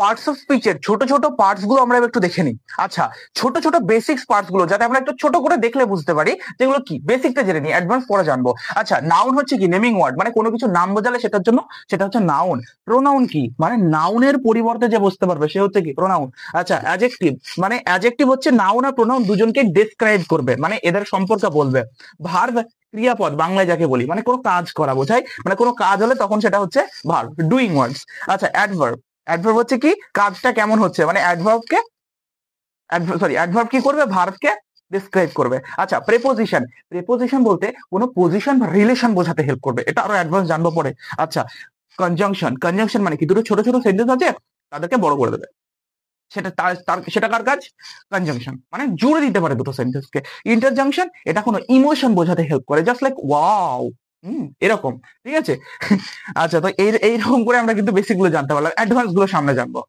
Parts of স্পিচের ছোট ছোট parts গুলো আমরা একটু দেখে নিই। আচ্ছা, ছোট ছোট বেসিক্স পার্টস গুলো যাতে আমরা একটু ছোট করে দেখলে বুঝতে পারি যেগুলো কি, বেসিকটা জেনে নিই, অ্যাডভান্স পরে জানবো। আচ্ছা, নাউন হচ্ছে কি, নেমিং ওয়ার্ড, মানে কোনো কিছু নাম বোঝালে সেটার জন্য সেটা হচ্ছে নাউন। প্রোনাউন কি, মানে নাউনের পরিবর্তে যে বসতে পারবে সে হচ্ছে কি, প্রোনাউন। আচ্ছা, অ্যাডজেক্টিভ, মানে অ্যাডজেক্টিভ হচ্ছে নাউন আর প্রোনাউন দুজনকে ডেসক্রাইব করবে, মানে এদের সম্পর্ক বলবে। ভার্ব, ক্রিয়াপদ, বাংলায় যাকে বলি, মানে কোনো কাজ করা বোঝায়, মানে কোনো কাজ হলে তখন সেটা হচ্ছে ভার্ব, ডুইং ওয়ার্ডস। আচ্ছা, অ্যাডভার্ব, অ্যাডভার্ব হচ্ছে কি, কাজটা কেমন হচ্ছে, মানে অ্যাডভার্বকে, অ্যাডভার্ব কি করবে, ভার্বকে ডিসক্রাইব করবে। আচ্ছা, প্রেপোজিশন, প্রেপোজিশন বলতে কোনো পজিশন বা রিলেশন বোঝাতে হেল্প করবে, এটা আরো অ্যাডভান্স জানবো পরে। আচ্ছা, কনজাংশন, কনজাংশন মানে কি, দুটো ছোট ছোট সেন্টেন্স আছে তাদেরকে বড় করে দেবে, সেটা সেটা কার কাজ, কনজাংশন, মানে জুড়ে দিতে পারে দুটো সেন্টেন্সকে। ইন্টারজাংশন, এটা কোনো ইমোশন বোঝাতে হেল্প করে, জাস্ট লাইক ওয়াও, এরকম, ঠিক আছে। আচ্ছা, তো এইরকম করে আমরা কিন্তু বেসিক গুলো জানতে পারলাম, অ্যাডভান্স গুলো সামনে জানবো।